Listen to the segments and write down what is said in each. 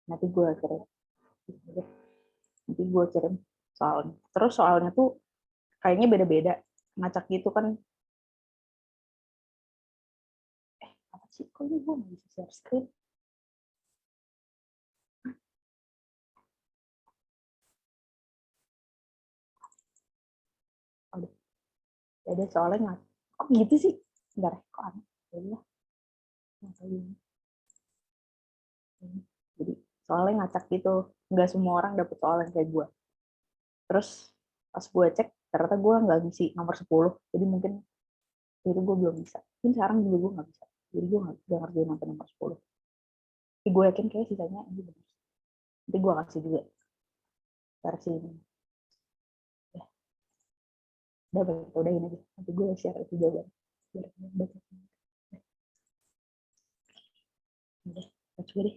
Nanti gue kirim. Nanti gue kirim soalnya. Terus soalnya tuh kayaknya beda-beda. Ngacak gitu kan. Apa sih? Kok ini gue nggak bisa share screen? Aduh, beda soalnya nggak. Kok gitu sih? Bentar, kok aneh? Ya, jadi soalnya ngacak gitu. Nggak semua orang dapet soal yang kayak gue. Terus pas gue cek, ternyata gue nggak ngisi nomor 10. Jadi mungkin itu gue belum bisa. Mungkin sekarang juga gue nggak bisa. Jadi gue nggak ngerjain sampai nomor 10. Tapi gue yakin kayak sisanya ini benar. Nanti gue kasih juga versi ini. Ya, udah ini aja. Nanti gue share itu jawaban. Biar baca. Udah, baca deh.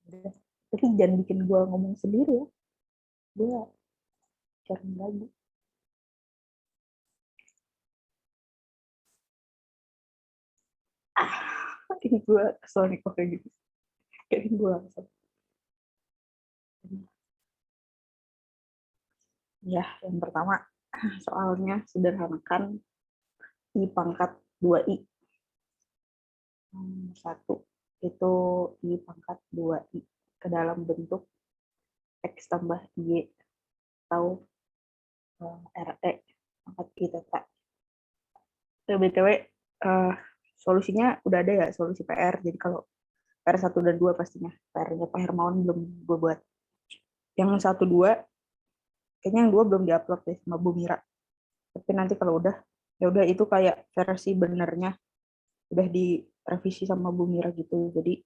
Udah. Tapi jangan bikin gue ngomong sendiri ya. Gue share lagi. Ini gue kesel nih kok kayak gitu. Kayak gue kesel. Ya, yang pertama soalnya sederhanakan I pangkat 2I. Satu itu I pangkat 2I ke dalam bentuk X tambah Y atau RE pangkat I theta. BTW, solusinya udah ada ya, solusi PR. Jadi kalau PR 1 dan 2 pastinya. PR-nya Pak Hermawan belum gue buat. Yang 1, 2, kayaknya yang 2 belum diupload deh sama Bu Mira. Tapi nanti kalau udah, ya udah itu kayak versi benernya udah direvisi sama Bu Mira gitu. Jadi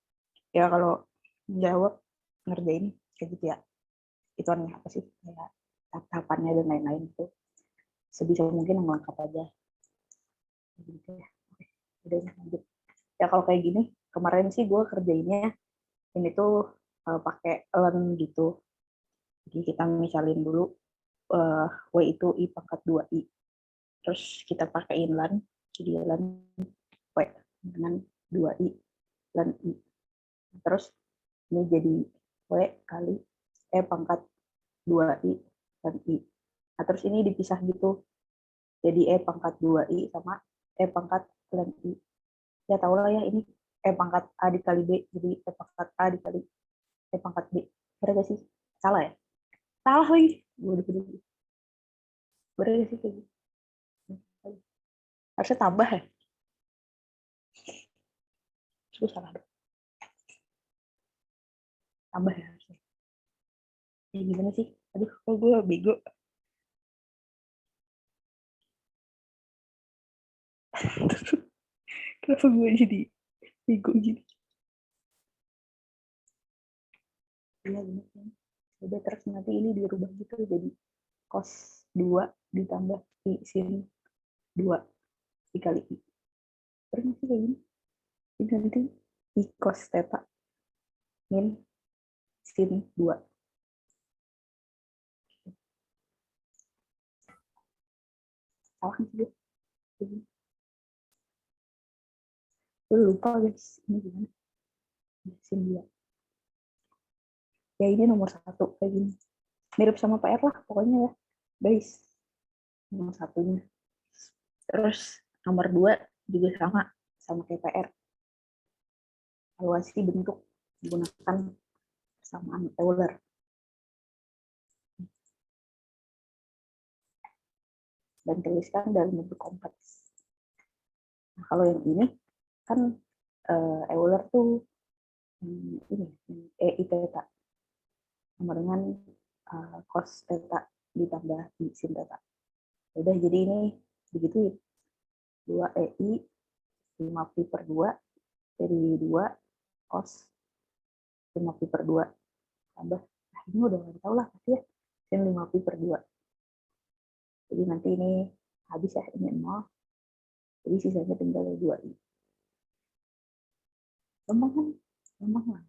ya kalau menjawab ngerjain kayak gitu ya. Itu apa sih? Kayak tahapannya dan lain-lain itu. Sebisa mungkin yang lengkap aja. Gitu ya. Oke, udah lanjut. Ya kalau kayak gini, kemarin sih gue kerjainnya ini tuh pakai learn gitu. Jadi kita misalin dulu W itu I pangkat 2I. Terus kita pakai LAN, jadi LAN W dengan 2I, LAN I. Terus ini jadi W kali E pangkat 2I dan I. Nah, terus ini dipisah gitu. Jadi E pangkat 2I sama E pangkat LAN I. Ya tau lah ya, ini E pangkat A dikali B, jadi E pangkat A dikali E pangkat B. Bener gak sih? Salah ya? Salah lagi. Bener gak sih kayak gitu? Harusnya tambah ya? Terus salah dong. Tambah ya harusnya. Ya gimana sih? Aduh, kok gue bego. Kenapa gue jadi bego gini? Iya bener. Udah terus nanti ini dirubah gitu jadi cos 2 ditambah I sin 2 dikali I. Terus nanti kayak gini. Ini nanti I cos theta min sin 2. Salah kan sih? Gue lupa guys. Ini gimana? Sin 2. Ya ini nomor 1 kayak gini. Mirip sama PR lah pokoknya ya. Guys. Nomor satunya. Terus nomor 2 juga sama kayak PR. Evaluasi bentuk menggunakan persamaan Euler. Dan tuliskan dalam bentuk kompleks. Nah, kalau yang ini kan Euler tuh ini EI theta sama dengan cos theta ditambah I sin theta. Udah jadi ini begitu 2 EI 5 pi per 2 dari 2 cos 5 pi per 2 tambah, nah ini udah nggak tahu lah pasti ya, sin 5 pi per 2. Jadi nanti ini habis ya, ini 0. Jadi sisanya tinggal 2i. Gampang kan? Gampang lah.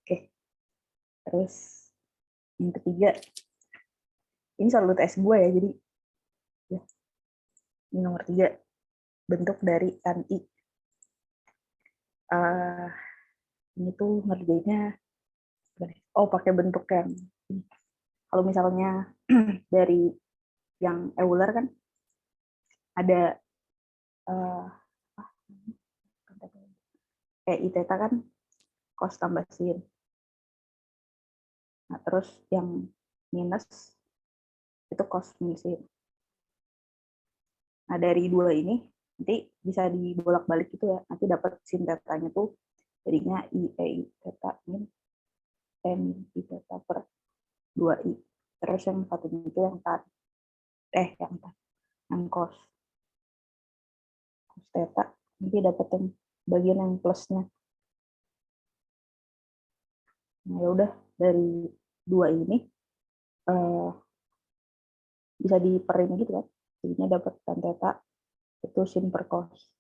Oke. Terus yang ketiga, ini soal UTS gue ya, jadi ya, ini nomor 3, bentuk dari tan I. uh, ini tuh ngerjainnya pakai bentuk yang kalau misalnya dari yang Euler kan ada I theta kan cos tambah sin. Nah, terus yang minus itu cos min sin. Nah, dari dua ini nanti bisa dibolak-balik gitu ya. Nanti dapat sin tetanya tuh jadinya I theta min min I theta per 2I. Terus yang satunya itu yang yang cos theta. Nanti dapat yang bagian yang plusnya. Nah, ya udah dari dua ini bisa diperin gitu kan. Jadinya dapat tan theta itu sin per cos.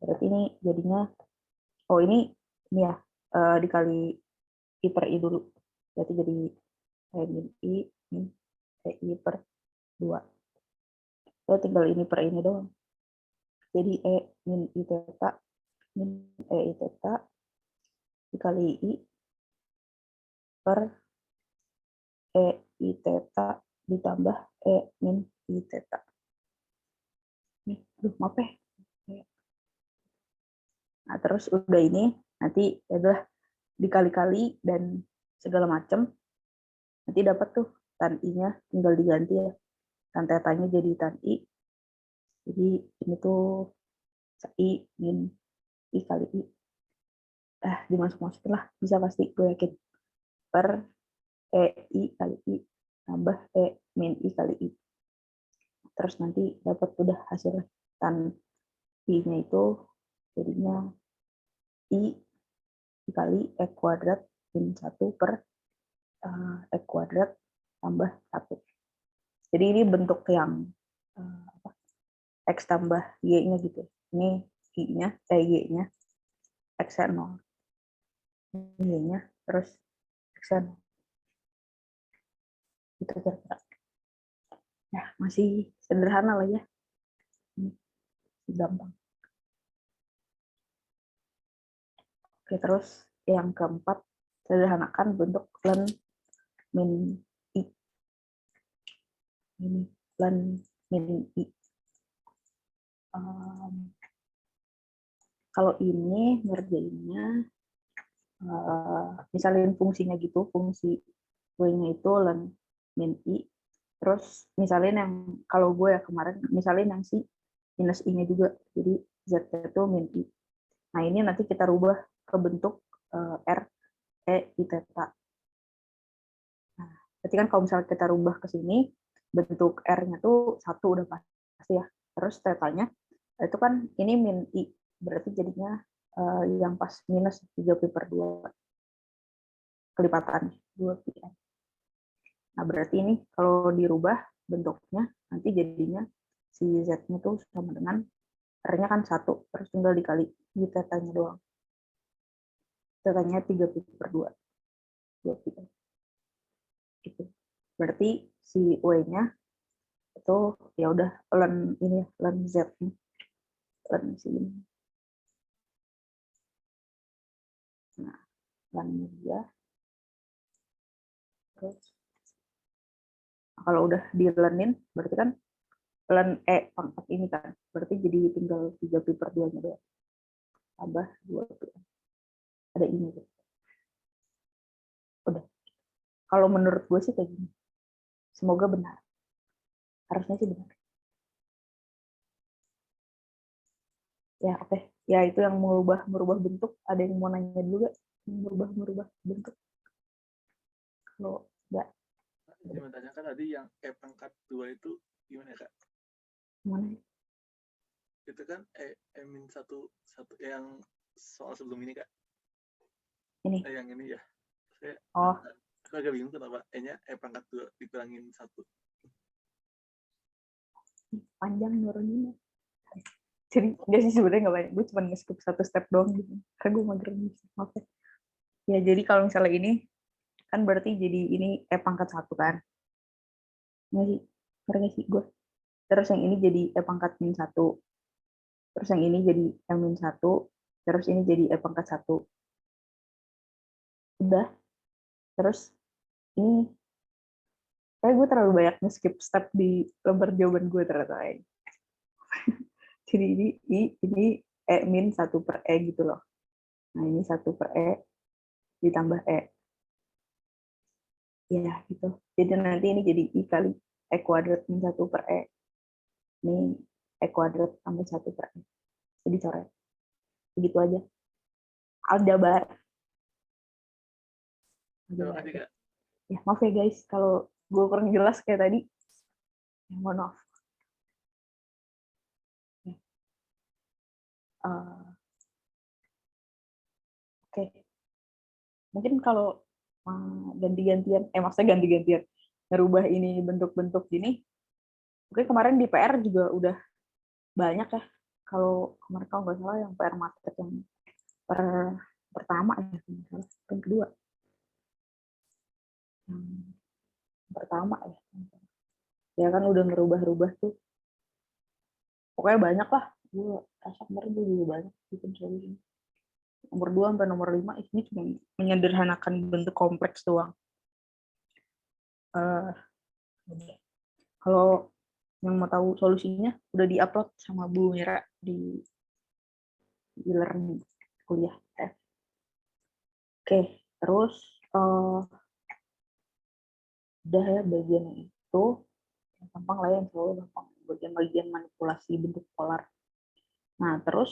Berarti ini jadinya ini ya dikali I per I dulu. Berarti jadi min I min I per 2. Lalu tinggal ini per ini doang. Jadi min I theta min I theta dikali I per I theta ditambah min I theta. Nih, maaf ya. Nah, terus udah ini nanti adalah dikali-kali dan segala macam. Nanti dapat tuh tan I-nya tinggal diganti ya. Tan tetanya jadi tan I. Jadi ini tuh I min I kali I. Dimasuk-masukin lah. Bisa pasti, gue yakin. Per I kali I tambah min I kali I. Terus nanti dapat udah hasil tan I-nya itu jadinya I dikali kuadrat min 1 per kuadrat tambah 1. Jadi ini bentuk yang X tambah Y-nya gitu. Ini I-nya, Y-nya, X-nya 0. Y-nya, terus X-nya 0. Itu kira-kira. Ya, masih sederhana lah ya. Ini gampang. Oke, terus yang keempat, sederhanakan bentuk ln min I. Ini ln min I. Kalau ini ngerjainnya, misalin fungsinya gitu, fungsi Y-nya itu ln min I, terus misalin yang, kalau gue ya kemarin, misalin yang si minus I-nya juga, jadi Z itu min I. Nah, ini nanti kita rubah ke bentuk R, I theta. Nah, berarti kan kalau misalnya kita rubah ke sini, bentuk R-nya tuh 1 udah pasti ya. Terus tetanya, itu kan ini min I, berarti jadinya yang pas minus 3pi/2 kelipatan 2pi. Nah, berarti ini kalau dirubah bentuknya, nanti jadinya si Z-nya tuh sama dengan R-nya kan 1, terus tinggal dikali di tetanya doang. Tetanya 3pi/2. 2pi. Gitu. Berarti si Y-nya itu ya udah ln ini ya, ln Z-nya. Ln sini. Nah, ln dia. Terus kalau udah dilenin, berarti kan ln pangkat ini kan, berarti jadi tinggal 3pi/2-nya doang. Tambah 2pi. Ada ini. Udah. Kalau menurut gue sih kayak gini. Semoga benar. Harusnya sih benar. Ya, oke. Ya, itu yang merubah bentuk. Ada yang mau nanya dulu gak? Merubah bentuk. Kalau enggak. Cuma tanyakan tadi yang pangkat 2 itu gimana ya, Kak? Mana? Itu kan min satu yang soal sebelum ini, Kak. Ini. Yang ini ya. Saya agak bingung kenapa E-nya pangkat 2 dikurangin 1. Panjang nuruninnya. Jadi enggak sih, sebenarnya nggak banyak. Gue cuma nge-skip 1 step doang gitu. Karena gue mager nih. Oke. Ya, jadi kalau misalnya ini kan berarti jadi ini pangkat 1 kan. Nggak sih? Ngerti sih gue. Terus yang ini jadi pangkat min 1. terus yang ini jadi M-1, terus ini jadi E pangkat 1. Udah, terus ini kayak gue terlalu banyak nge-skip step di lembar jawaban gue ternyata. Jadi ini E-1/E gitu loh. Nah, ini 1/E ditambah E. Ya, gitu. Jadi nanti ini jadi I kali E kuadrat min 1/E. Ini E kuadrat tambah 1/E. Jadi coret. Begitu aja. Aljabar. Terima kasih, Kak. Ya, maaf ya guys, kalau gue kurang jelas kayak tadi. Ya, mohon maaf. Ya. Oke. Mungkin kalau ganti-gantian, maksudnya ganti-gantian, ngerubah ini bentuk-bentuk gini, mungkin kemarin di PR juga udah banyak ya. Kalau kemarin kalau nggak salah yang PR market yang pertama ya, yang kedua. Yang pertama ya. Ya kan udah ngerubah-rubah tuh. Pokoknya banyak lah. Gue rasa kemarin gue juga banyak bikin solusi. Nomor 2 sampai nomor 5 ini cuma menyederhanakan bentuk kompleks doang. Kalau yang mau tahu solusinya udah di-upload sama Bu Mira di e-learning kuliah. Oke, terus udah ya bagian itu yang gampang lah, yang selalu gampang, bagian-bagian manipulasi bentuk polar. Nah, terus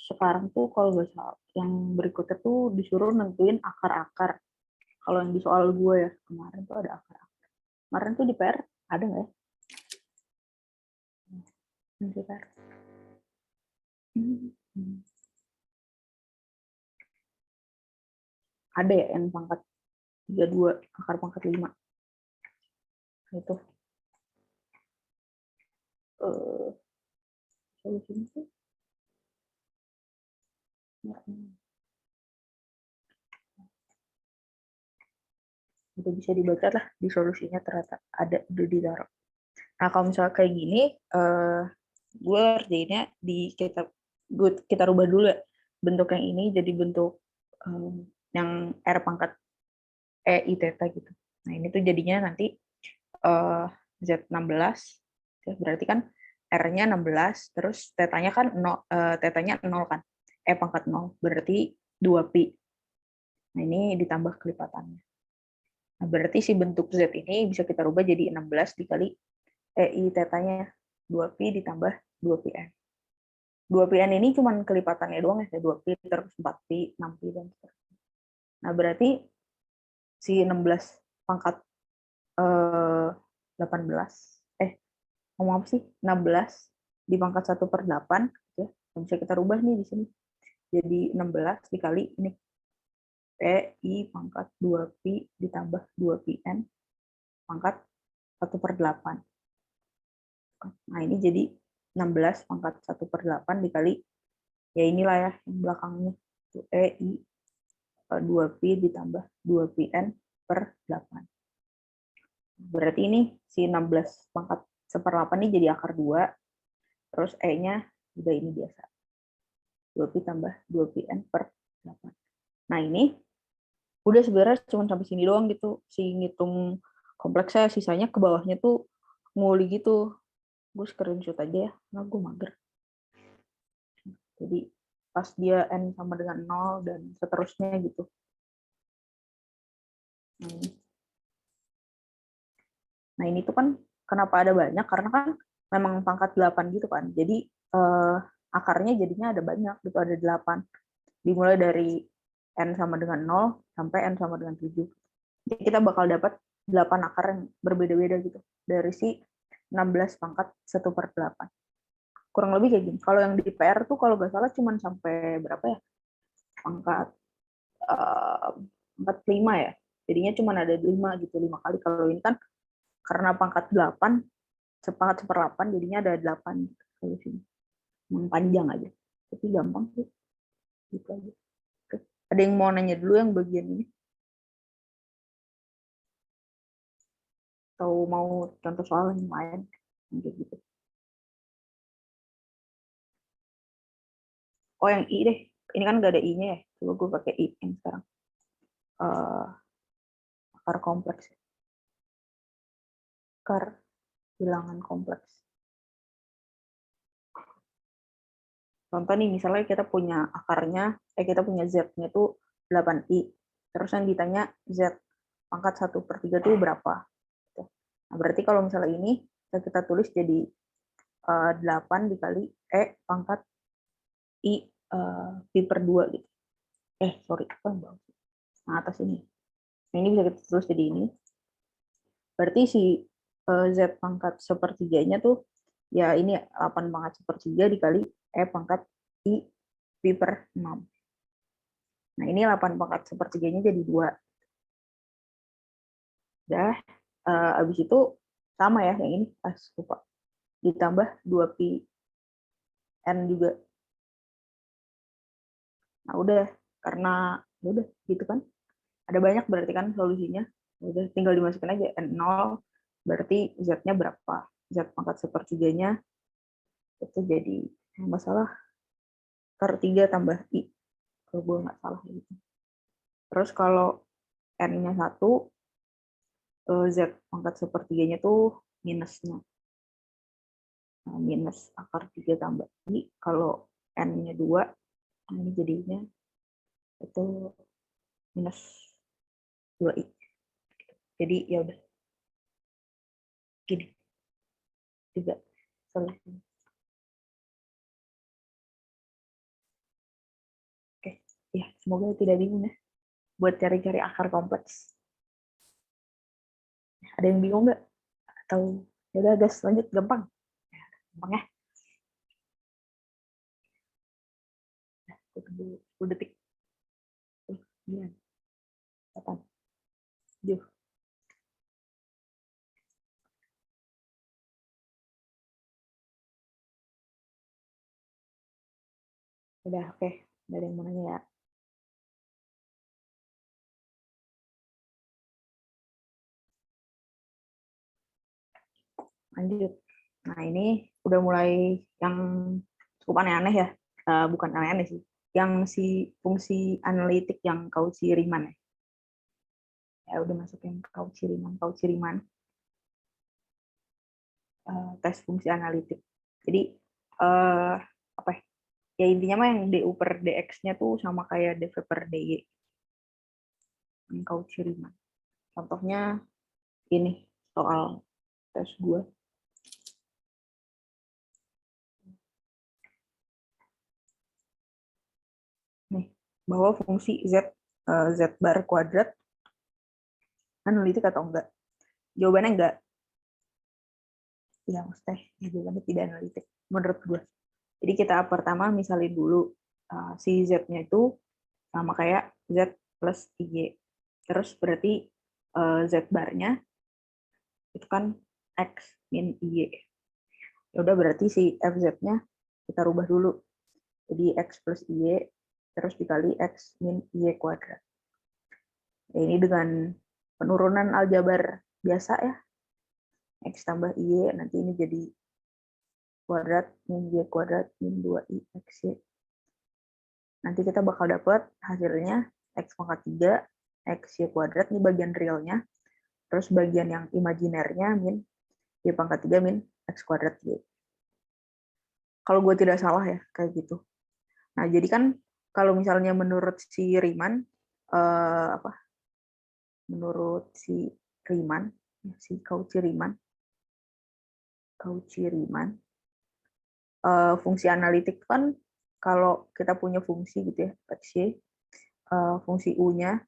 sekarang tuh kalau nggak salah yang berikutnya tuh disuruh nentuin akar-akar. Kalau yang di soal gue ya kemarin tuh ada akar-akar. Kemarin tuh di PR ada nggak ya? Di PR. Ada ya yang pangkat 32, akar pangkat 5. Itu solusinya tuh udah bisa dibaca lah di solusinya, ternyata ada udah ditaruh. Nah, kalau misalnya kayak gini, gue kerjainnya kita rubah dulu ya bentuk yang ini jadi bentuk yang R pangkat E I theta gitu. Nah, ini tuh jadinya nanti Z16, ya, berarti kan R-nya 16, terus tetanya kan 0, tetanya 0 kan, E pangkat 0, berarti 2pi. Nah, ini ditambah kelipatannya. Nah, berarti si bentuk Z ini bisa kita rubah jadi 16 dikali EI tetanya 2pi ditambah 2pn. 2pn ini cuma kelipatannya doang ya, 2pi terus 4pi, 6pi, dan seterusnya. Nah, berarti si 16 pangkat 18, ngomong apa sih? 16 di pangkat 1/8, ya. Bisa kita rubah nih di sini. Jadi 16 dikali ini PI pangkat 2pi ditambah 2pn pangkat 1/8. Nah, ini jadi 16 pangkat 1/8 dikali, ya inilah ya, yang belakangnya. EI 2pi ditambah 2pn per 8. Berarti ini si 16 pangkat 1/8 ini jadi akar 2, terus E-nya juga ini biasa. 2pi tambah 2pn per 8. Nah, ini udah sebenarnya cuma sampai sini doang gitu. Si ngitung kompleksnya, sisanya ke bawahnya tuh nguli gitu. Gue screenshot aja ya, karena gue mager. Jadi pas dia N sama dengan 0 dan seterusnya gitu. Nah, ini tuh kan kenapa ada banyak, karena kan memang pangkat 8 gitu kan. Jadi akarnya jadinya ada banyak gitu, ada 8. Dimulai dari N sama dengan 0 sampai N sama dengan 7. Jadi kita bakal dapat 8 akar yang berbeda-beda gitu. Dari si 16 pangkat 1/8. Kurang lebih kayak gini. Kalau yang di PR tuh kalau nggak salah cuma sampai berapa ya? Pangkat 5 ya. Jadinya cuma ada 5 gitu, 5 kali. Kalau ini kan karena pangkat 8, sepangkat 1/8, jadinya ada 8 solusinya. Memang panjang aja. Tapi gampang sih. Gitu aja. Oke. Ada yang mau nanya dulu yang bagian ini? Atau mau contoh soal yang lain? Gitu. Oh, yang I deh. Ini kan nggak ada I-nya ya. Coba gue pakai I yang sekarang. Akar kompleks. Akar bilangan kompleks. Contoh nih, misalnya kita punya akarnya, kita punya Z-nya itu 8I. Terus yang ditanya Z pangkat 1/3 itu berapa? Nah, berarti kalau misalnya ini, kita tulis jadi 8 dikali E pangkat I pi/2 gitu. Sorry, apa yang bawah? Nah, atas ini. Nah, ini bisa kita tulis jadi ini. Berarti si Z pangkat 1/3-nya tuh, ya ini 8 pangkat 1/3 dikali E pangkat I pi/6. Nah, ini 8 pangkat 1/3-nya jadi 2. Udah, habis itu sama ya, yang ini, lupa. Ditambah 2pi N juga. Nah, udah, karena udah gitu kan. Ada banyak berarti kan solusinya. Udah, tinggal dimasukin aja N0, berarti Z-nya berapa? Z pangkat 1/3-nya itu jadi, masalah, 3 tambah I. Kalau gue nggak salah gitu. Terus kalau N-nya 1, Z pangkat 1/3-nya tuh minusnya. Nah, minus akar 3 tambah I. Kalau N-nya 2, ini jadinya itu minus 2I. Jadi ya udah gini juga solusinya. Oke, ya semoga tidak bingung ya buat cari-cari akar kompleks. Ada yang bingung nggak? Atau ya udah guys, lanjut, gampang. Gampang ya. Nah, tunggu 10 detik. 9, 8, 7. Udah, oke. Nggak ada yang mau nanya ya. Lanjut. Nah, ini udah mulai yang cukup aneh-aneh ya. Bukan aneh-aneh sih. Yang si fungsi analitik yang Cauchy-Riemann ya. Ya udah masuk yang Cauchy-Riemann. Tes fungsi analitik. Jadi apa ya? Ya intinya mah yang du/dx-nya tuh sama kayak dv/dy. Yang Cauchy-Riemann. Contohnya ini soal tes 2. Nih, bahwa fungsi z bar kuadrat analitik atau enggak? Jawabannya enggak. Ya, maksudnya jawabannya tidak analitik menurut gue. Jadi kita pertama misalin dulu si z-nya itu sama kayak z plus y. Terus berarti z barnya itu kan x min y. Ya udah, berarti si fz-nya kita rubah dulu. Jadi x plus y terus dikali x min y kuadrat. Ini dengan penurunan aljabar biasa ya. X tambah Y, nanti ini jadi kuadrat min Y kuadrat min 2I XY. Nanti kita bakal dapat hasilnya X pangkat 3, XY kuadrat, ini bagian realnya. Terus bagian yang imajinernya min Y pangkat 3 min X kuadrat Y. Kalau gue tidak salah ya, kayak gitu. Nah, jadi kan kalau misalnya menurut si Riemann, menurut si Riemann, si Cauchy-Riemann, fungsi analitik kan kalau kita punya fungsi gitu ya, X, fungsi U-nya,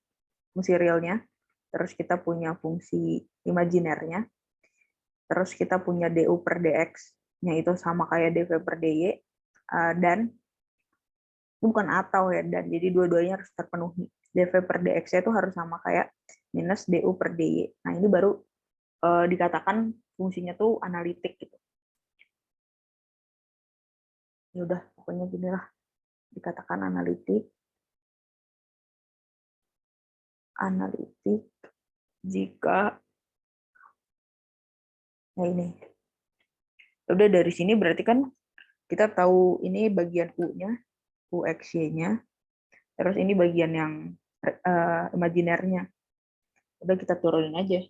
fungsi realnya, terus kita punya fungsi imajinernya, terus kita punya du/dx-nya itu sama kayak dv/dy, dan bukan atau ya, dan jadi dua-duanya harus terpenuhi. dv/dx-nya itu harus sama kayak minus du/dy. Nah, ini baru dikatakan fungsinya tuh analitik gitu. Ya udah, pokoknya gini lah, dikatakan analitik jika ini. Udah, dari sini berarti kan kita tahu ini bagian U-nya UXY-nya. Terus ini bagian yang imajinernya. Udah kita turunin aja.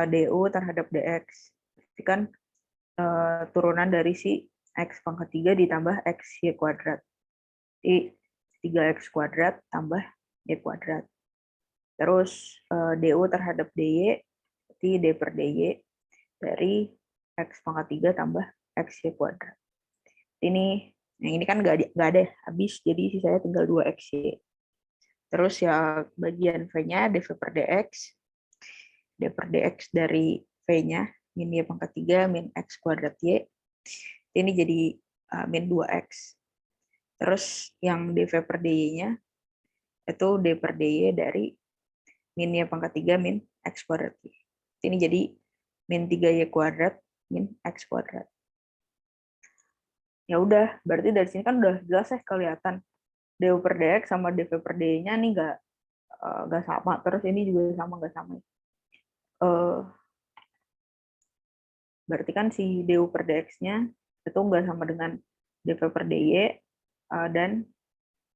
DU terhadap DX. Jadi kan turunan dari si X pangkat 3 ditambah XY kuadrat. Jadi 3X kuadrat tambah Y kuadrat. Terus DU terhadap DY, berarti D per DY dari X pangkat 3 tambah XY kuadrat. Yang ini kan nggak ada habis, jadi sisanya tinggal 2XY. Terus ya bagian V-nya dV per dx. D per dx dari V-nya, min Y pangkat 3, min X kuadrat Y. Ini jadi min 2X. Terus yang dV per dy-nya, itu D per dy dari min Y pangkat 3, min X kuadrat Y. Ini jadi min 3Y kuadrat, min X kuadrat. Ya udah, berarti dari sini kan udah jelas ya kelihatan du per dx sama dv per dy-nya nih nggak sama, terus ini juga sama nggak sama. Berarti kan si du per dx-nya itu nggak sama dengan dv per dy, dan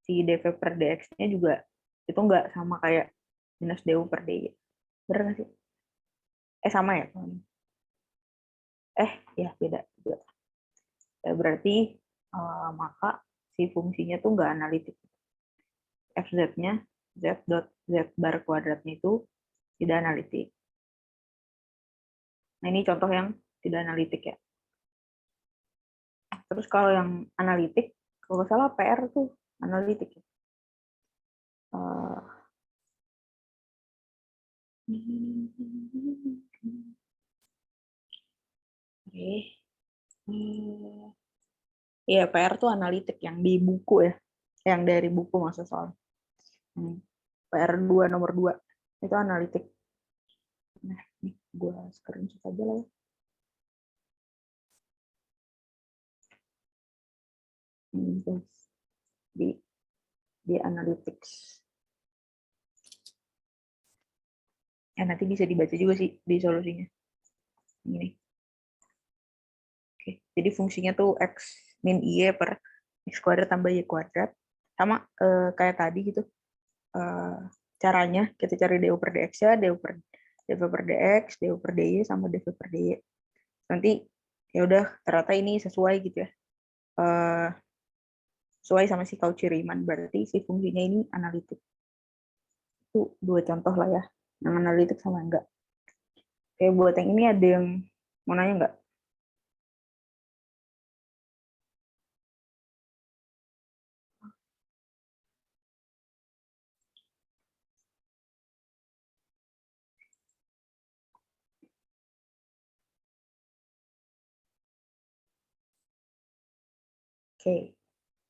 si dv per dx-nya juga itu nggak sama kayak minus du per dy. Bener nggak sih? Sama ya? Ya beda. Berarti maka si fungsinya tuh nggak analitik. Fz-nya, z dot z bar kuadratnya itu tidak analitik. Nah ini contoh yang tidak analitik ya. Terus kalau yang analitik, kalau nggak salah PR tuh analitik ya. Oke. Iya, PR tuh analitik yang di buku ya. Yang dari buku maksud soal. PR 2 nomor 2 itu analitik. Nah, ini gue screenshot aja lah ya. Di analytics. Nanti bisa dibaca juga sih di solusinya. Ini. Oke, jadi fungsinya tuh X min Y per X kuadrat tambah Y kuadrat. Sama kayak tadi gitu. Caranya kita cari du per dx ya, dv per dx, du per dy sama dv per dy. Nanti ya udah ternyata ini sesuai gitu ya. Sesuai sama si Cauchy-Riemann, berarti si fungsinya ini analitik. Itu 2 contoh lah ya, yang analitik sama enggak. Oke, buat yang ini ada yang mau nanya enggak? Oke,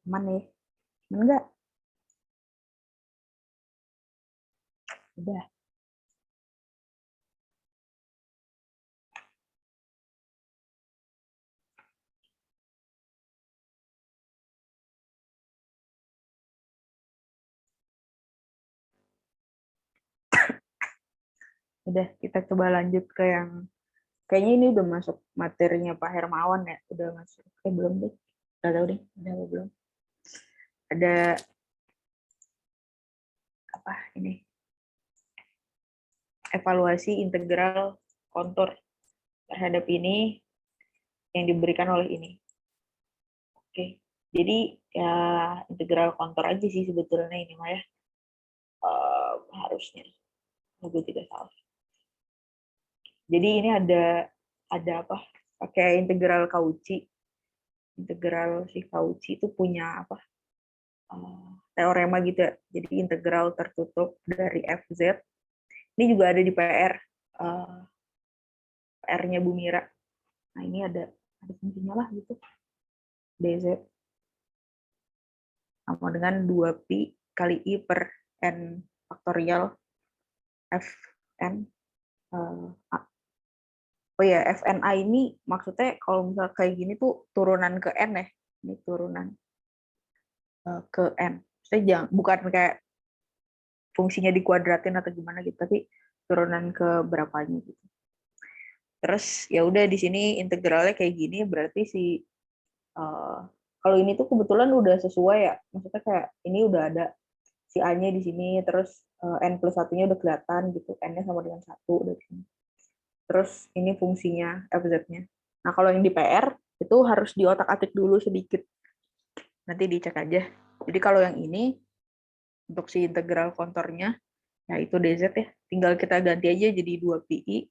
aman nih? Aman enggak? Udah. Udah, kita coba lanjut ke yang kayaknya ini udah masuk materinya Pak Hermawan ya. Udah masuk. Belum deh. Udah tahu deh, udah apa belum. Ada apa ini? Evaluasi integral kontur terhadap ini yang diberikan oleh ini. Oke. Jadi ya integral kontur aja sih sebetulnya ini mah ya. Harusnya. Gue tidak salah. Jadi ini ada apa? Pakai integral Cauchy. Integral si Cauchy itu punya apa? Teorema gitu ya. Jadi integral tertutup dari Fz. Ini juga ada di PR. PR-nya Bu Mira. Nah, ini ada fungsinya lah gitu. dz sama dengan 2pi kali i per n faktorial fn oh ya, FNA ini maksudnya kalau misal kayak gini tuh turunan ke N ya. Ini turunan ke N. Maksudnya bukan kayak fungsinya dikuadratin atau gimana gitu, tapi turunan ke berapanya gitu. Terus ya udah di sini integralnya kayak gini, berarti si Kalau ini tuh kebetulan udah sesuai ya, maksudnya kayak ini udah ada si A-nya di sini, terus N plus satunya udah kelihatan gitu, N-nya sama dengan 1 udah di sini. Terus ini fungsinya FZ-nya. Nah, kalau yang di PR itu harus diotak-atik dulu sedikit. Nanti dicek aja. Jadi kalau yang ini untuk si integral kontornya, ya itu DZ ya. Tinggal kita ganti aja jadi 2pi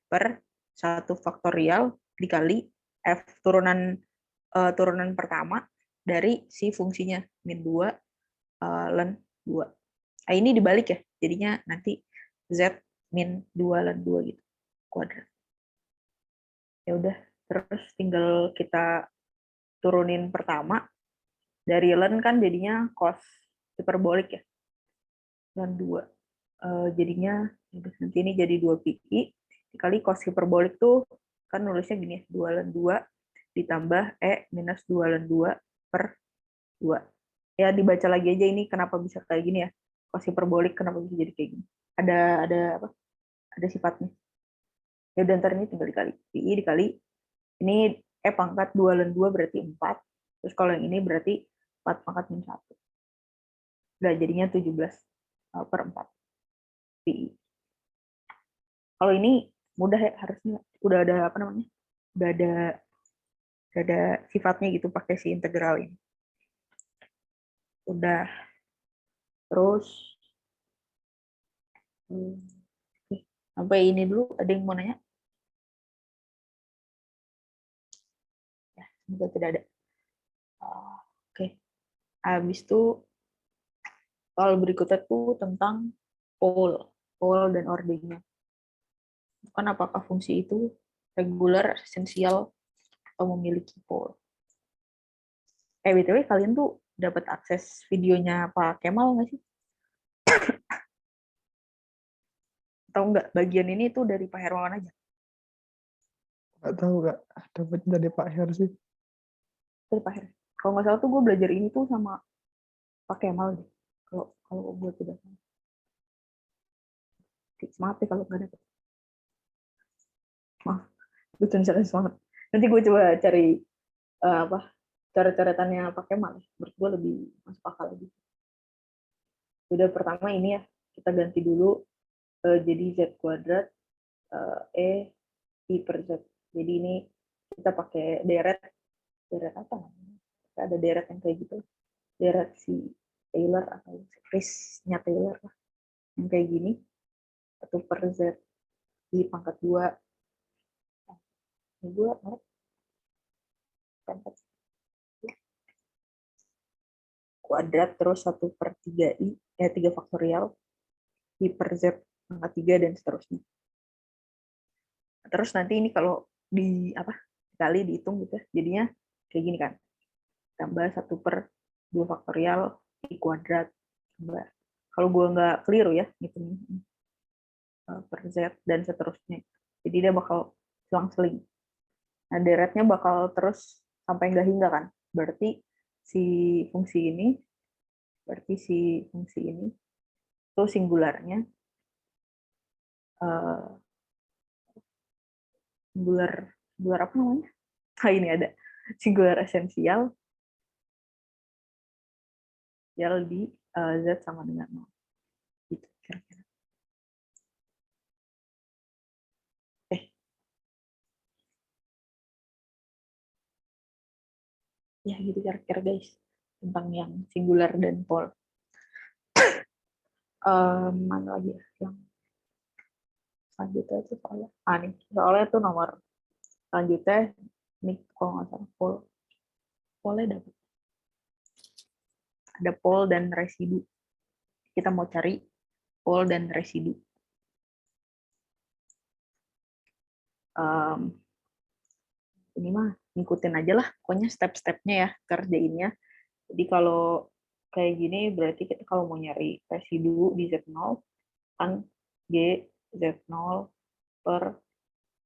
per 1 faktorial dikali F turunan pertama dari si fungsinya min 2 ln 2. Nah, ini dibalik ya. Jadinya nanti Z min 2 ln 2 gitu. Kuadrat. Ya udah, terus tinggal kita turunin pertama. Dari ln kan jadinya cos hiperbolik ya. Ln 2. Jadinya nanti ini jadi 2pi dikali cos hiperbolik tuh kan nulisnya gini ya, 2 ln 2 ditambah E minus 2 ln 2 per 2. Ya dibaca lagi aja ini kenapa bisa kayak gini ya. Cos hiperbolik kenapa bisa jadi kayak gini. Ada apa? Ada sifatnya. Ya udah ntar ini tinggal dikali. Pi dikali ini E pangkat 2 ln 2 berarti 4. Terus kalau yang ini berarti 4 pangkat min 1. Udah jadinya 17 per 4 pi. Kalau ini mudah ya harusnya udah ada apa namanya? Udah ada sifatnya gitu pakai si integral ini. Udah. Terus sampai ini dulu ada yang mau nanya? Ya, semoga tidak ada. Oke. Habis itu soal berikutnya tuh tentang pole dan ordingnya. Bukan apakah fungsi itu regular, esensial, atau memiliki pole. BTW kalian tuh dapat akses videonya Pak Kemal nggak sih? Atau enggak? Bagian ini tuh dari Pak Hermawan aja? Nggak tahu Kak, dapat dari Pak Her sih. Dari Pak Her. Kalau nggak salah tuh gue belajar ini tuh sama Pak Kemal deh. Kalau gue tidak salah. Semangat deh kalau nggak dapet. Maaf, gue cari semangat. Nanti gue coba cari apa coret-coretannya Pak Kemal. Menurut gue lebih masuk akal lagi. Udah pertama ini ya, kita ganti dulu jadi Z kuadrat E I per Z. Jadi ini kita pakai deret apa namanya? Ada deret yang kayak gitu. Deret si Taylor atau Chris-nya Taylor lah. Yang kayak gini. 1 per Z I pangkat 2. Ini gue kuadrat terus 1 per 3i 3 faktorial I per Z pangkat 3 dan seterusnya. Terus nanti ini kalau dikali dihitung gitu jadinya kayak gini kan. Tambah 1 per 2 faktorial I kuadrat. Tambah. Kalau gue nggak keliru ya hitung per Z dan seterusnya. Jadi dia bakal selang-seling. Nah, deretnya bakal terus sampai nggak hingga kan. Berarti si fungsi ini itu singularnya singular apa namanya? Ini ada singular esensial di Z sama dengan 0. Gitu kira-kira. Ya gitu kira-kira guys tentang yang singular dan pole. Mana lagi ya yang selanjutnya itu soalnya tuh nomor selanjutnya ini kalau nggak salah pole dapat ada pole dan residu. Kita mau cari pole dan residu. Ini mah ngikutin aja lah pokoknya step-stepnya ya kerjainnya. Jadi kalau kayak gini berarti kita kalau mau nyari residu di Z0 kan G Z0 per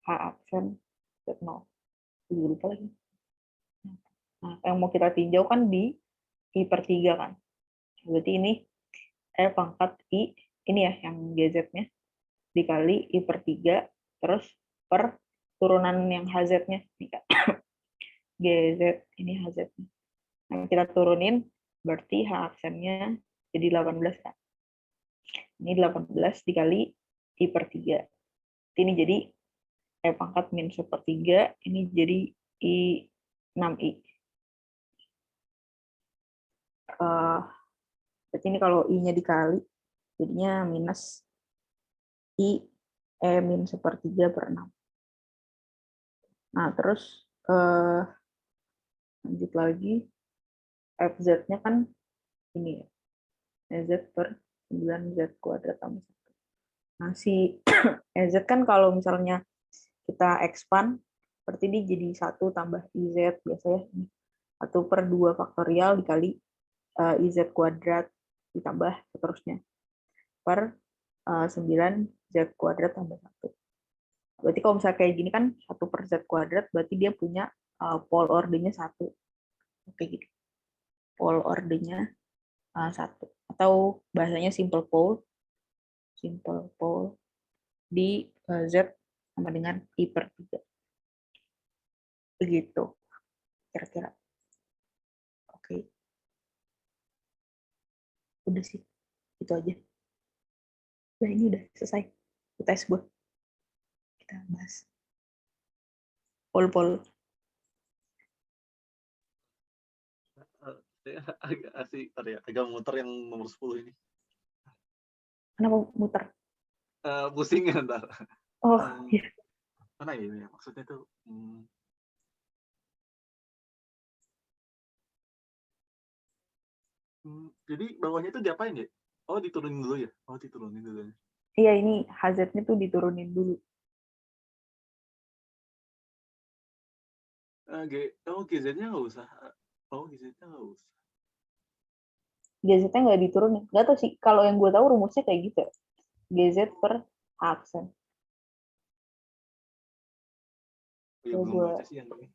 H absen Z0. Lupa lagi. Nah, yang mau kita tinjau kan di I per 3 kan. Berarti ini E pangkat I, ini ya yang GZ-nya, dikali I per 3, terus per turunan yang HZ-nya. GZ, ini HZ-nya. Nah, kita turunin, berarti H aksennya jadi 18 kan. Ini 18 dikali I per 3. Ini jadi E pangkat min 1/3, ini jadi I 6I. Berarti ini kalau I-nya dikali, jadinya minus I E min 1/3/6. Nah, terus lanjut lagi, FZ-nya kan ini ya, EZ per 9Z kuadrat tambah 1. Nah, si EZ kan kalau misalnya kita expand, berarti dia jadi 1 tambah IZ biasanya. 1 per 2 faktorial dikali IZ kuadrat ditambah seterusnya. Per 9Z kuadrat tambah 1. Berarti kalau misalnya kayak gini kan 1 per Z kuadrat, berarti dia punya pole ordernya 1. Oke gitu. Pole ordernya 1. Atau bahasanya simple pole di Z sama dengan I per 3. Begitu kira-kira. Oke. Udah sih. Itu aja. Nah, ini udah selesai. UTS gue. Kita bahas. Pol. Agak asik, agak muter yang nomor 10 ini. Kenapa muter? Pusing ya ntar. Oh, iya. Mana ya ini? Maksudnya tuh jadi bawahnya itu diapain ya? Oh, diturunin dulu ya? Oh, diturunin dulu. Iya, ini HZ-nya tuh diturunin dulu. GZ-nya nggak usah. Oh, GZ-nya nggak usah. GZ-nya nggak diturunin. Nggak tahu sih, kalau yang gue tahu rumusnya kayak gitu. GZ per aksen. Ya, belum baca sih yang ini.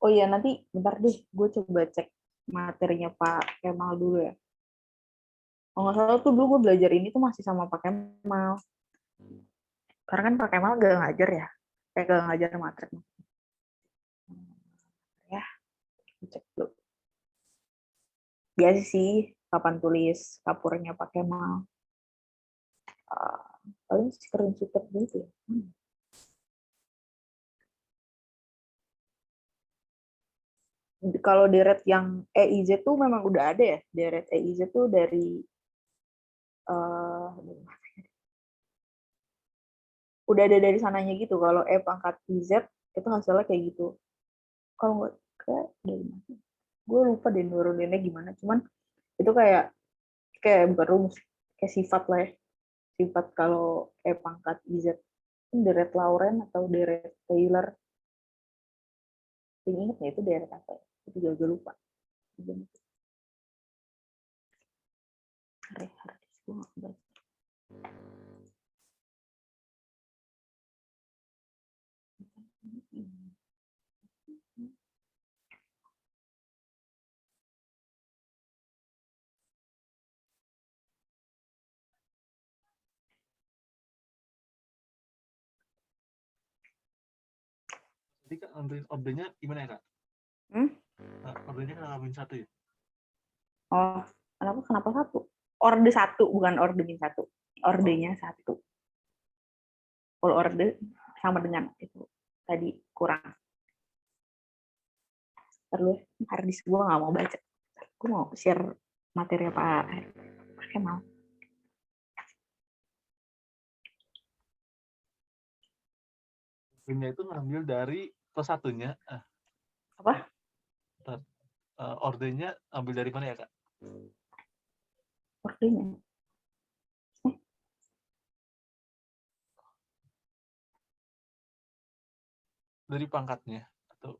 Oh iya, nanti bentar deh, gue coba cek materinya Pak Kemal dulu ya. Kalau nggak salah tuh dulu gue belajar ini tuh masih sama Pak Kemal. Karena kan Pak Kemal gak ngajar ya. Kayak gak ngajar materi. Ya, cek dulu. Biasa sih, kapan tulis kapurnya Pak Kemal. Paling screenshot gitu ya. Kalau deret yang EIZ tuh memang udah ada ya. Deret EIZ tuh dari udah ada dari sananya gitu. Kalau E pangkat IZ itu hasilnya kayak gitu. Kalau nggak kayak dari mana? Gue lupa deh nuruninnya gimana. Cuman itu kayak bukan rumus, kayak sifat lah ya. Sifat kalau E pangkat IZ. Deret Lauren atau deret Taylor. Yang inget ya itu deret apa ya? Itu juga lupa. Hardis gue nggak baca. Jadi Kak, ordernya gimana ya Kak? Ordernya kan ngambilin 1 ya? Oh, kenapa 1? Orde 1, bukan orde min 1. Ordenya 1. Kalau orde sama dengan itu tadi kurang. Terus harddisk gue nggak mau baca. Gue mau share materi Pak Kemal. Ordernya itu ngambil dari plus 1-nya. Apa? Ordernya ambil dari mana ya Kak? Ordenya. Dari pangkatnya atau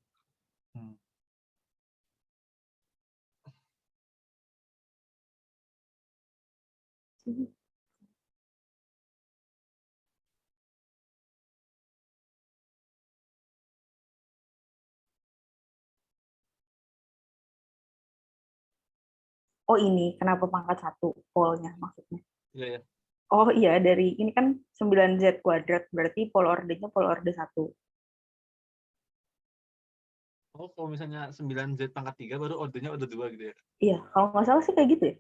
Oh ini, kenapa pangkat 1 polnya maksudnya? Iya ya. Oh iya, dari ini kan 9Z kuadrat, berarti pol ordenya pol orde 1. Oh, kalau misalnya 9Z pangkat 3 baru ordernya order 2 gitu ya? Iya, kalau nggak salah sih kayak gitu ya.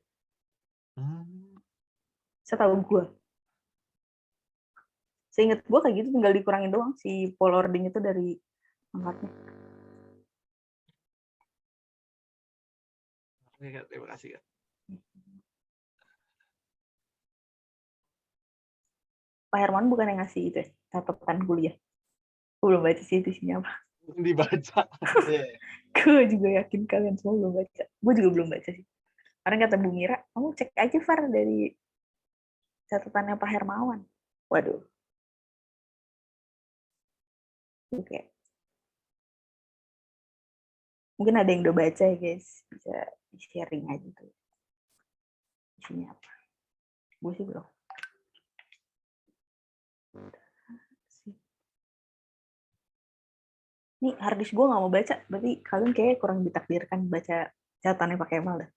Setahu gue. Seingat gue kayak gitu, tinggal dikurangin doang si forwarding itu dari angkatnya. Oke, Kak, terima kasih, Kak. Pak Herman bukan yang ngasih itu ya, catatan kuliah. Gue belum baca sih itu isinya apa. Dibaca. Iya. Gue juga yakin kalian semua belum baca. Gue juga belum baca sih. Karena kata Bu Mira, kamu cek aja Far dari catatannya Pak Hermawan. Waduh. Oke. Mungkin ada yang udah baca ya guys. Bisa sharing aja tuh. Isinya apa. Gue sih belum. Nih harddisk gue gak mau baca. Berarti kalian kayaknya kurang ditakdirkan baca catatannya Pak Kemal dah.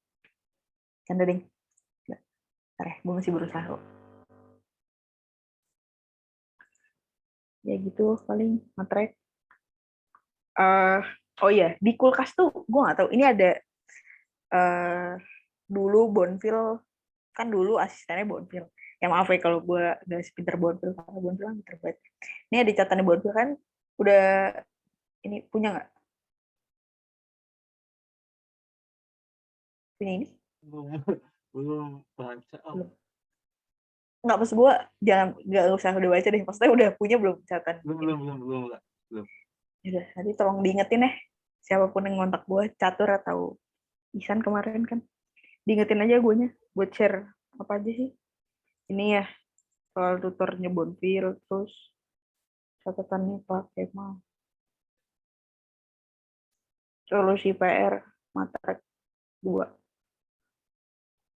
Canda ding. Ntar ya, gue masih berusaha kok. Ya gitu paling matrek. Oh iya, di kulkas tuh gue nggak tahu. Ini ada dulu Bonfil, kan dulu asistennya Bonfil. Ya maaf ya kalau gue gak sepinter Bonfil, karena Bonfil kan pinter banget. Ini ada catatannya Bonfil kan, udah ini punya nggak? Punya ini? Belum baca. Belum. Nggak, maksud gue jangan, nggak usah udah baca deh. Maksudnya udah punya belum catatan? Belum. Udah, nanti tolong diingetin ya. Siapapun yang ngontak gue, Catur atau Isan kemarin kan. Diingetin aja guenya buat share apa aja sih. Ini ya, soal tutornya Bonfil, terus catatannya Pak Kemal. Solusi PR matrek 2.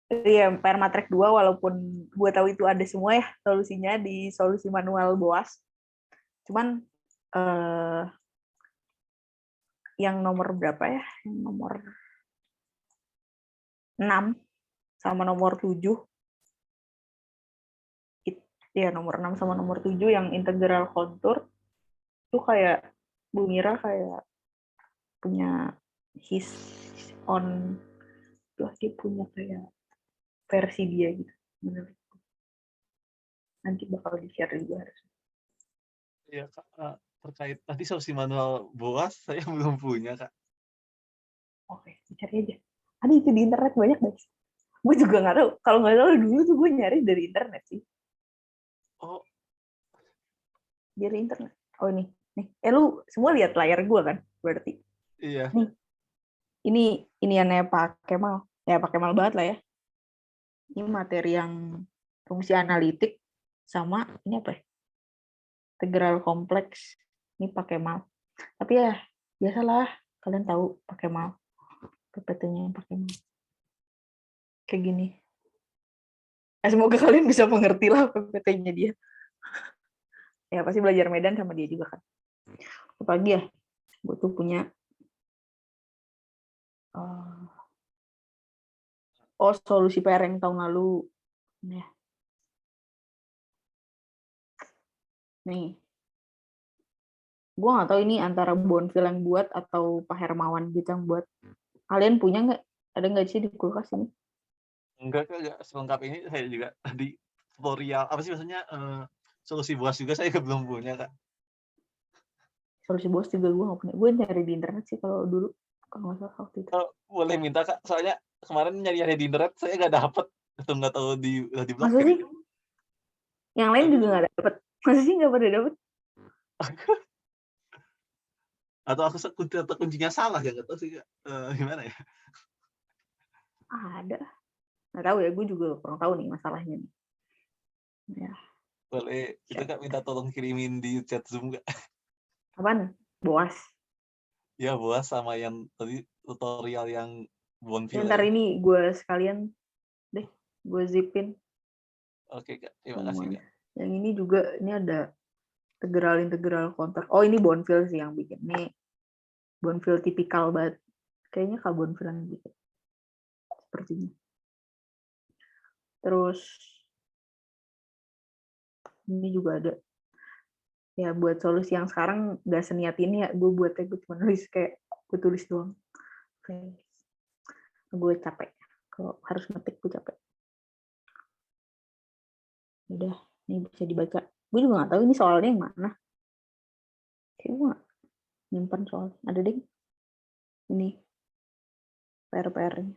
Iya, PR matrek 2 walaupun gue tahu itu ada semua ya solusinya di solusi manual BOAS. Cuman yang nomor berapa ya? Yang nomor 6 sama nomor 7. Ya, nomor 6 sama nomor 7 yang integral kontur itu kayak Bu Mira kayak punya his on, tuh dia punya kayak versi dia gitu. Menurut nanti bakal di-share juga harus. Iya, Kak. Terkait tadi solusi manual BOAS saya belum punya, Kak. Oke, dicari aja. Ada itu di internet banyak guys. Gue juga nggak tahu. Kalau nggak tahu dulu tuh gue nyari dari internet sih. Oh, Dari internet. Oh ini. Nih. Lu semua lihat layar gue kan? Berarti. iya. Nih. Ini aneh Pak Kemal. Ya Pak Kemal banget lah ya. Ini materi yang fungsi analitik sama ini apa ya? Integral kompleks. Ini Pak Kemal. Tapi ya biasalah kalian tahu Pak Kemal. PPT-nya Pak Kemal. Kayak gini. Semoga kalian bisa mengerti lah PPT-nya dia. Ya pasti belajar Medan sama dia juga kan. Apalagi ya, gue tuh punya solusi PR yang tahun lalu. Nih, gue nggak tahu ini antara Bonfil yang buat atau Pak Hermawan gitu yang buat. Kalian punya nggak? Ada nggak sih di kulkas ini? Enggak, Kak, enggak selengkap ini. Saya juga di tutorial apa sih maksudnya solusi BOAS juga saya belum punya, Kak. Solusi bos juga gue nggak punya. Gue nyari di internet sih kalau dulu. Kalau nggak salah waktu itu. Kalau boleh minta, Kak, soalnya kemarin nyari-nyari di internet saya nggak dapet atau nggak tahu udah Masa diblokir. sih? Yang lain Tapi juga nggak dapet. Masa sih nggak pada dapet? atau aku kuncinya salah ya, nggak tahu sih, Kak. Gimana ya? Ada. Nggak tahu ya, gue juga kurang tahu nih masalahnya nih. Ya, Boleh itu, Kak, minta tolong kirimin di chat Zoom, Kak. apaan? Boas. Ya, BOAS sama yang tadi tutorial yang Bonfil Ntar ya. ini gue sekalian deh, gue zipin Oke, Kak. Terima kasih, semuanya. Kak. Yang ini juga, ini ada integral kontur. Oh, ini Bonfil sih yang bikin. Ini Bonfil tipikal banget. Kayaknya Kak Bonfil yang bikin. Sepertinya. Terus, ini juga ada. Ya, buat solusi yang sekarang gak seniat ini ya. Gue buatnya gue cuma nulis kayak gue tulis doang. Oke. Gue capek. Kalau harus ngetik gue capek. Udah, ini bisa dibaca. Gue juga nggak tahu ini soalnya yang mana. Kayak gue nggak nyimpan soal. Ada deh. Ini PR-nya.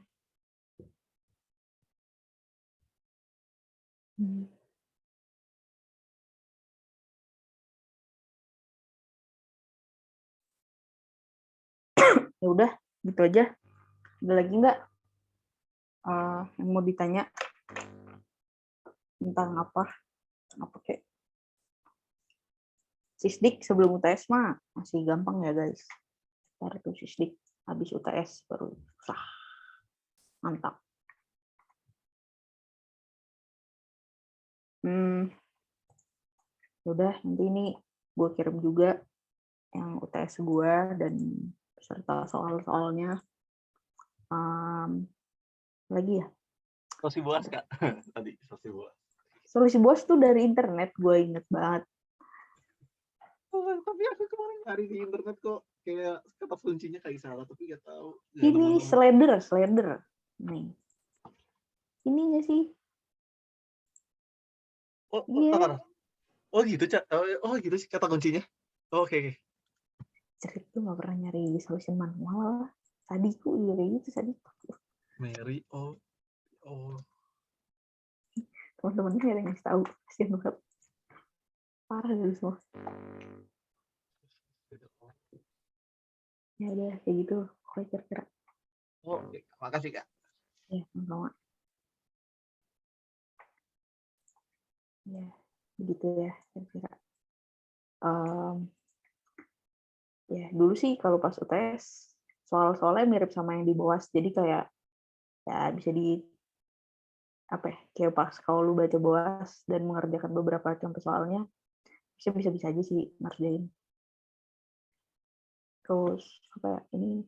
Ya udah, gitu aja. Ada lagi nggak yang mau ditanya tentang apa kayak Sisdik sebelum UTS mah masih gampang ya guys. Ntar tuh Sisdik habis UTS baru susah. Mantap. Udah, nanti ini gue kirim juga yang UTS gue dan beserta soal-soalnya. Lagi ya? Solusi buas Kak. Tadi solusi buas. Solusi bos tuh dari internet, gue inget banget. Tapi aku kemarin cari di internet kok kayak kata kuncinya kayak salah, tapi nggak tahu. Ini slider. Nih. Ini nggak sih? Iya. Oh gitu, Cak. Oh gitu sih kata kuncinya. Oke. Cerit tuh nggak pernah nyari solusi manual. Sadiku juga kayak gitu, Sadiku. Mary, oh. Teman-temannya ada yang ngasih tahu. Kasian banget. Parah dari semua. Ya udah, kayak gitu. Kok kira-kira. Oke, makasih Kak. Ya, sama-sama. Ya, begitu ya kira-kira. Ya, dulu sih kalau pas UTS soal-soalnya mirip sama yang di BOAS. Jadi kayak ya bisa di kayak pas kalau lu baca BOAS dan mengerjakan beberapa contoh soalnya bisa aja sih ngerjain. Terus ini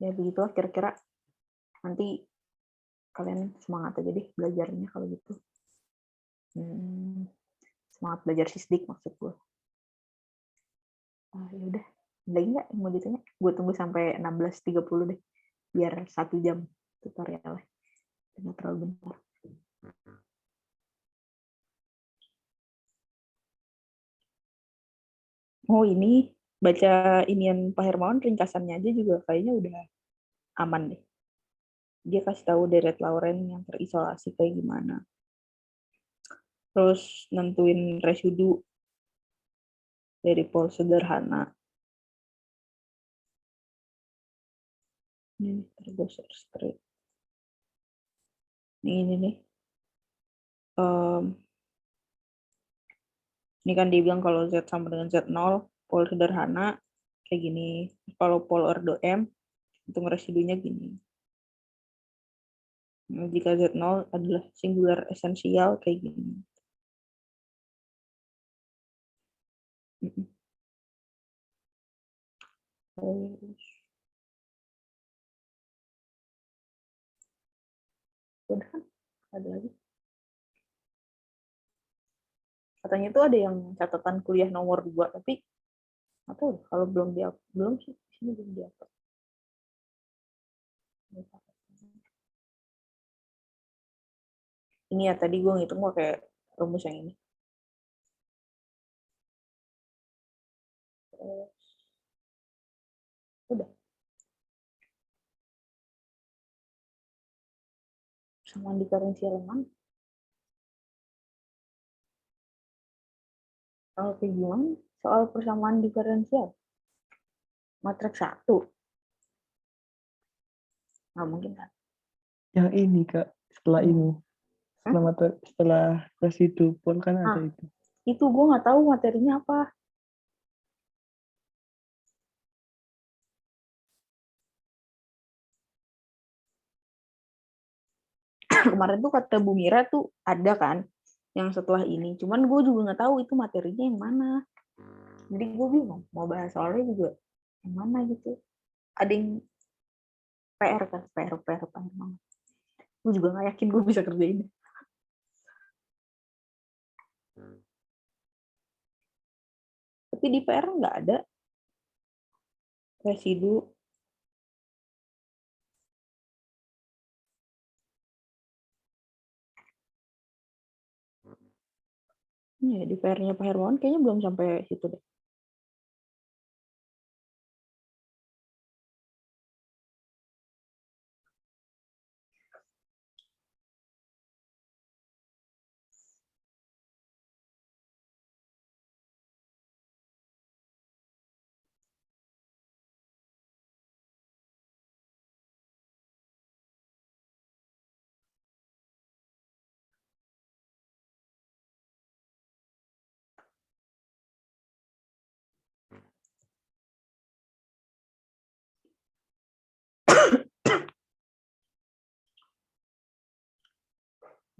ya begitulah kira-kira. Nanti kalian semangat aja deh belajarnya kalau gitu. Semangat belajar Sisdik maksud gue. Ya udah, lagi nggak yang mau ditanya? Gue tunggu sampai 16.30 deh, biar 1 jam tutorialnya. Nggak terlalu bentar. Oh ini baca inian Pak Hermawan ringkasannya aja juga kayaknya udah aman deh. Dia kasih tahu deret Lauren yang terisolasi kayak gimana. Terus nentuin residu dari pol sederhana. Ini tergosok straight. Ini nih. Ini kan dia bilang kalau Z sama dengan Z0, pol sederhana kayak gini. Kalau pol ordo M, hitung residunya gini. Jika Z0 adalah singular esensial kayak gini. Udah kan? Ada lagi. Katanya itu ada yang catatan kuliah nomor 2, tapi atau kalau belum sih, sini belum diupload. Ini ya tadi gue ngitung pakai rumus yang ini. Udah. Persamaan diferensial yang mana? Kalau kayak gimana? Soal persamaan diferensial. Matriks 1. Nggak mungkin kan? Yang ini Kak, setelah ini. Setelah residu pol kan ada itu. Itu gue nggak tahu materinya apa. Kemarin tuh kata Bu Mira tuh ada kan yang setelah ini. Cuman gue juga nggak tahu itu materinya yang mana. Jadi gue bingung mau bahas soalnya juga yang mana gitu. Ada yang PR kan, PR banget. Gue juga nggak yakin gue bisa kerjain. Tapi di PR nggak ada residu. Ya, di PR-nya Pak Hermawan kayaknya belum sampai situ deh.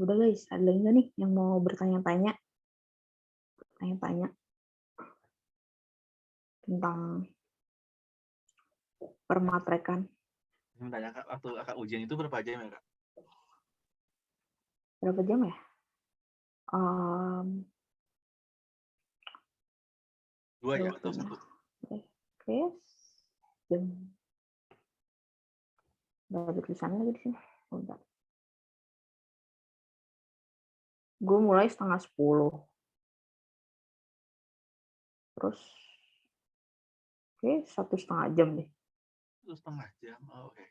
Udah guys, ada lagi nggak nih yang mau bertanya-tanya? Tanya-tanya tentang permatrekan. Tanya Kak, waktu Kakak ujian itu berapa jam ya Kak? Berapa jam ya? Um, 2 ya atau 1? Oke, jam. Nggak ada tulisannya lagi di sini. Bentar. Gue mulai 9:30. Terus, oke, 1,5 jam deh. 1,5 jam, oh, oke.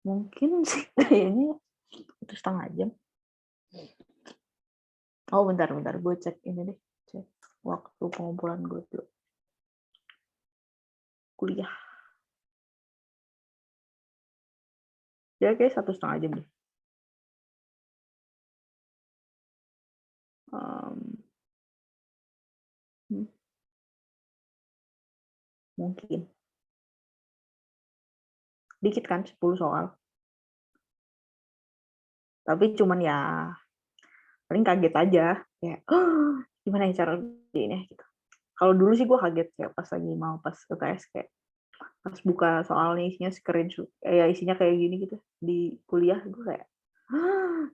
Mungkin sih kayaknya 1,5 jam. Oh, bentar. Gue cek ini deh. Cek waktu pengumpulan gue dulu. Kuliah. Ya, kayak 1,5 jam deh. Mungkin. Dikit kan, 10 soal. Tapi cuman ya, paling kaget aja. Kayak, gimana ya cara ini gitu. Kalau dulu sih gue kaget kayak pas lagi mau pas UTS kayak pas buka soalnya isinya screenshot ya isinya kayak gini gitu di kuliah gue kayak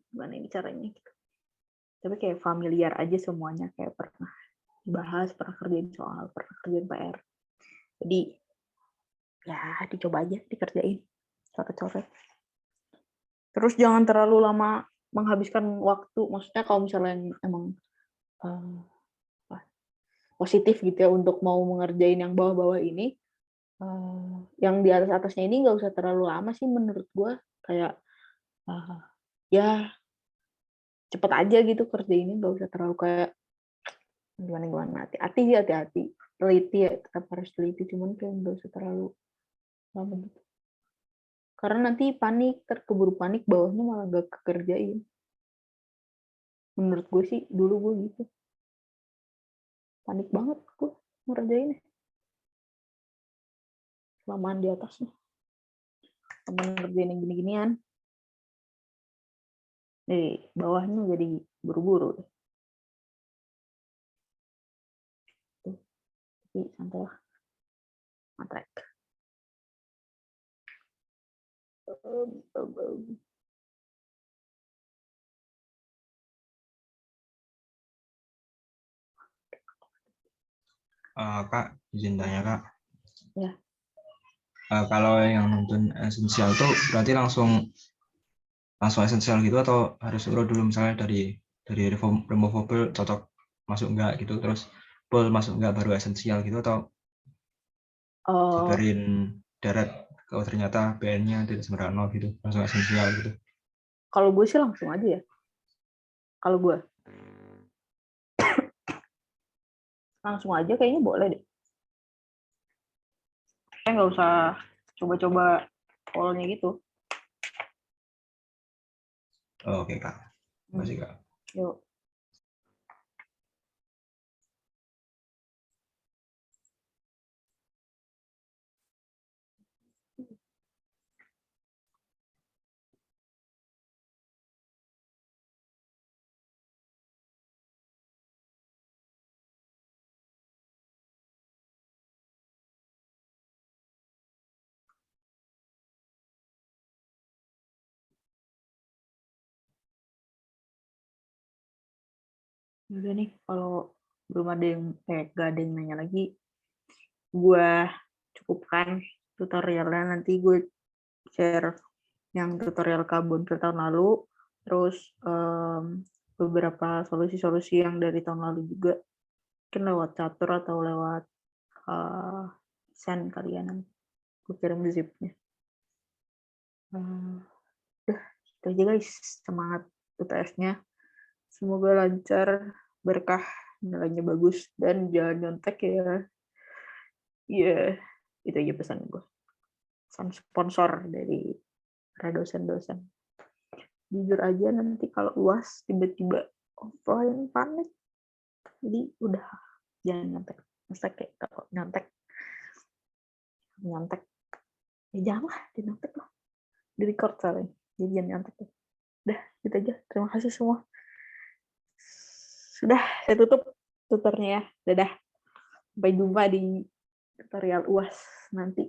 gimana ini caranya gitu. Tapi kayak familiar aja semuanya kayak pernah dibahas, pernah kerjain soal, pernah kerjain PR. Jadi ya dicoba aja dikerjain coret-coret. Terus jangan terlalu lama menghabiskan waktu. Maksudnya kalau misalnya emang positif gitu ya untuk mau mengerjain yang bawah-bawah ini, yang di atas-atasnya ini nggak usah terlalu lama sih menurut gue. Kayak ya cepet aja gitu kerjainnya, nggak usah terlalu kayak gimana. Hati-hati. Teliti ya, tetap harus teliti. Cuman kayak nggak usah terlalu lama gitu. Karena nanti panik, terkeburu panik, bawahnya malah gak kekerjain. Menurut gue sih, dulu gue gitu. Panik banget gue ngerjainnya. Kelamaan di atasnya. Temen ngerjain yang gini-ginian. Jadi bawahnya jadi buru-buru. Tapi santai lah. Matrek. Kak, izin tanya Kak. Ya. Kalau yang nonton esensial tuh berarti langsung esensial gitu atau harus urut dulu misalnya dari removable cocok masuk enggak gitu, terus full masuk enggak baru esensial gitu, atau jabarin darat kalau ternyata BN-nya tidak sembarangan gitu langsung esensial gitu? Kalau gue sih langsung aja ya. Kalau gue langsung aja kayaknya boleh deh. Kayak nggak usah coba-coba polnya gitu. Oke Kak, makasih Kak. Yuk. Udah nih, kalau belum ada yang gak ada yang nanya lagi, gue cukupkan tutorialnya. Nanti gue share yang tutorial Kabon tahun lalu, terus beberapa solusi-solusi yang dari tahun lalu juga, mungkin lewat catur atau lewat send kalian, gue kirim zipnya. Udah, itu aja guys, semangat UTS-nya, semoga lancar, berkah, nilainya bagus, dan jangan nyontek ya. Iya, itu aja pesan gue. Pesan sponsor dari para dosen-dosen. Jujur aja nanti kalau UAS tiba-tiba offline panik. Jadi udah jangan nyontek. Masa kayak kalau nyontek, ya jangan lah, nyontek lah. Di record soalnya. Jadi jangan nyontek. Udah, gitu aja. Terima kasih semua. Sudah, saya tutup tutornya ya. Dadah. Sampai jumpa di tutorial UAS nanti.